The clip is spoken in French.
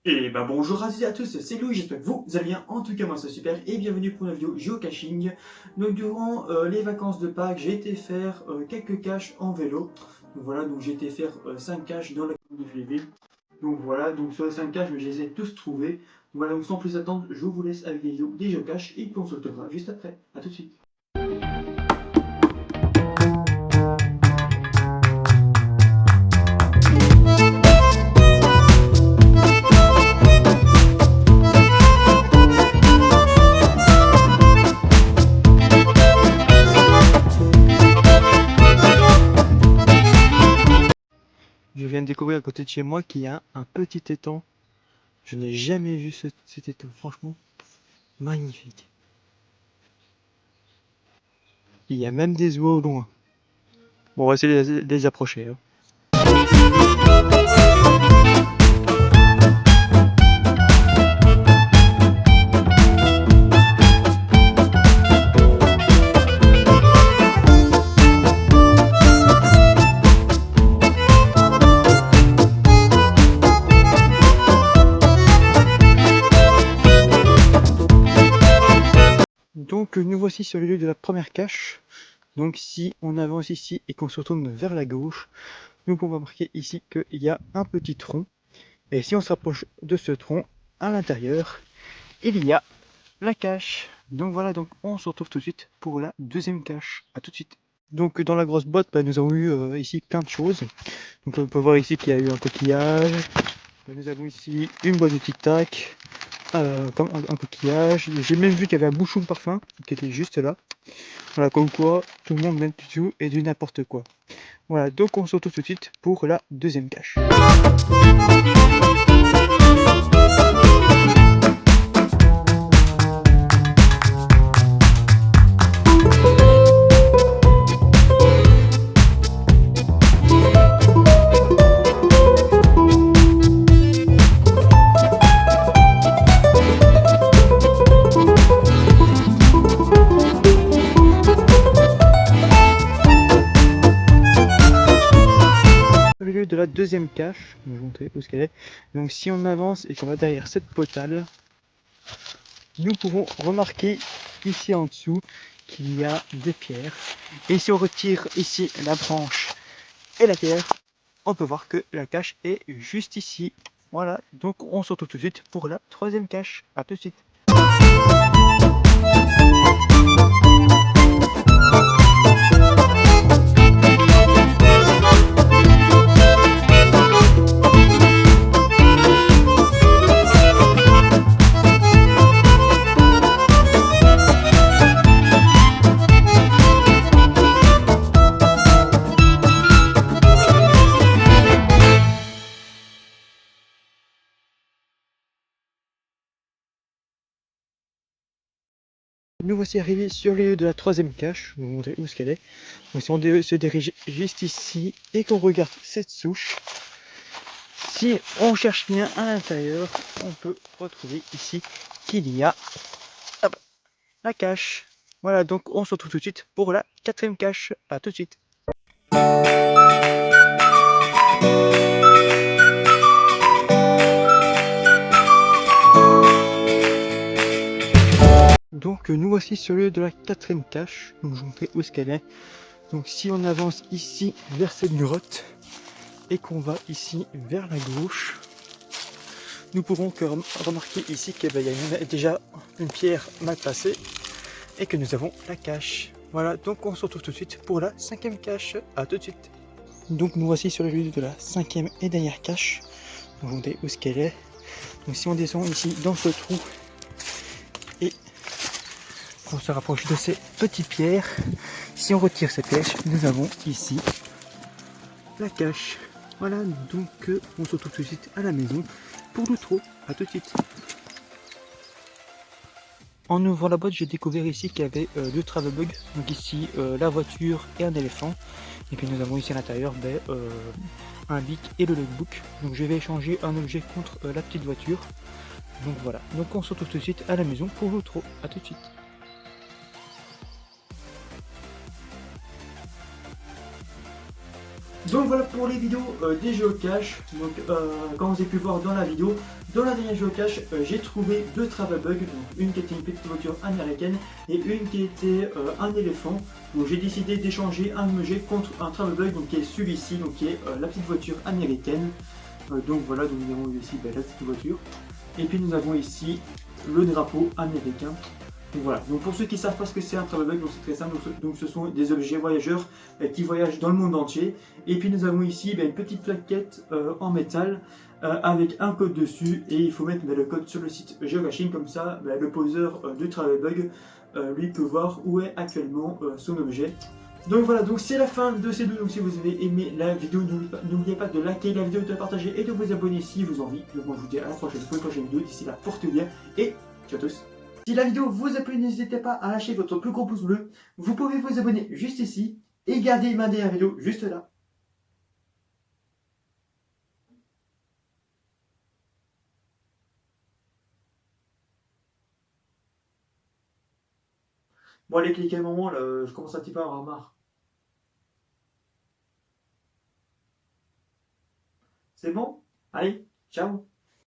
Et bah bonjour à toutes et à tous, c'est Louis, j'espère que vous allez bien, en tout cas moi c'est super, et bienvenue pour une vidéo géocaching. Donc durant les vacances de Pâques, j'ai été faire quelques caches en vélo. Donc voilà, donc j'ai été faire 5 caches dans la commune de Villeville. Donc voilà, donc sur les 5 caches, je les ai tous trouvés. Donc voilà, donc sans plus attendre, je vous laisse avec les vidéos des géocaches et puis on se retrouvera juste après. A tout de suite. Je viens de découvrir à côté de chez moi qu'il y a un petit étang. Je n'ai jamais vu cet étang, franchement, magnifique. Il y a même des oies au loin. Bon, on va essayer de les approcher, hein. Donc nous voici sur le lieu de la première cache. Donc si on avance ici et qu'on se retourne vers la gauche, nous pouvons remarquer ici qu'il y a un petit tronc. Et si on se rapproche de ce tronc, à l'intérieur, il y a la cache. Donc voilà, donc on se retrouve tout de suite pour la deuxième cache. A tout de suite. Donc dans la grosse boîte, nous avons eu ici plein de choses. Donc on peut voir ici qu'il y a eu un coquillage. Nous avons ici une boîte de tic-tac, comme un coquillage. J'ai même vu qu'il y avait un bouchon de parfum qui était juste là. Voilà, comme quoi tout le monde met du tout et du n'importe quoi. Voilà, donc on se retrouve tout de suite pour la deuxième cache. Au milieu de la deuxième cache, je vais vous montrer où qu'elle est. Donc si on avance et qu'on va derrière cette potale, nous pouvons remarquer ici en dessous qu'il y a des pierres. Et si on retire ici la branche et la pierre, on peut voir que la cache est juste ici. Voilà, donc on se retrouve tout de suite pour la troisième cache. A tout de suite. Nous voici arrivés sur le lieu de la troisième cache. Je vais vous montrer où est-ce qu'elle est. Donc si on se dirige juste ici et qu'on regarde cette souche, si on cherche bien à l'intérieur, on peut retrouver ici qu'il y a la cache. Voilà, donc on se retrouve tout de suite pour la quatrième cache. A tout de suite. Donc nous voici sur le lieu de la quatrième cache. Donc je vous montre où est-ce qu'elle est. Donc si on avance ici vers cette grotte et qu'on va ici vers la gauche, nous pourrons remarquer ici qu'il y a déjà une pierre mal placée et que nous avons la cache. Voilà, donc on se retrouve tout de suite pour la cinquième cache. A tout de suite. Donc nous voici sur le lieu de la cinquième et dernière cache. Donc vous voyez où est-ce qu'elle est. Donc si on descend ici dans ce trou et qu'on se rapproche de ces petites pierres, si on retire ces pierres, nous avons ici la cache. Voilà, donc on se retrouve tout de suite à la maison pour l'outro. A tout de suite. En ouvrant la boîte, j'ai découvert ici qu'il y avait deux travel bugs. Donc ici la voiture et un éléphant. Et puis nous avons ici à l'intérieur un bic et le logbook. Donc je vais échanger un objet contre la petite voiture. Donc voilà. Donc on se retrouve tout de suite à la maison pour l'outro. A tout de suite. Donc voilà pour les vidéos des géocaches. Donc comme vous avez pu voir dans la vidéo, dans la dernière géocache, j'ai trouvé 2 travel bugs, donc une qui était une petite voiture américaine et une qui était un éléphant. Donc j'ai décidé d'échanger un objet contre un travel bug, donc qui est celui-ci, donc qui est la petite voiture américaine. Donc voilà, donc nous avons ici la petite voiture. Et puis nous avons ici le drapeau américain. Donc voilà, donc pour ceux qui ne savent pas ce que c'est un travel bug, c'est très simple, donc ce sont des objets voyageurs qui voyagent dans le monde entier. Et puis nous avons ici une petite plaquette en métal avec un code dessus, et il faut mettre le code sur le site Geocaching, comme ça le poseur du travel bug lui peut voir où est actuellement son objet. Donc voilà, donc c'est la fin de ces deux. Donc si vous avez aimé la vidéo, n'oubliez pas de liker la vidéo, de la partager et de vous abonner si vous en envie. Donc moi je vous dis à la prochaine pour une prochaine vidéo. D'ici là, portez-vous bien et ciao à tous. Si la vidéo vous a plu, n'hésitez pas à lâcher votre plus gros pouce bleu. Vous pouvez vous abonner juste ici et garder ma dernière vidéo juste là. Bon allez, cliquez un moment là, je commence un petit peu à avoir marre. C'est bon? Allez, ciao!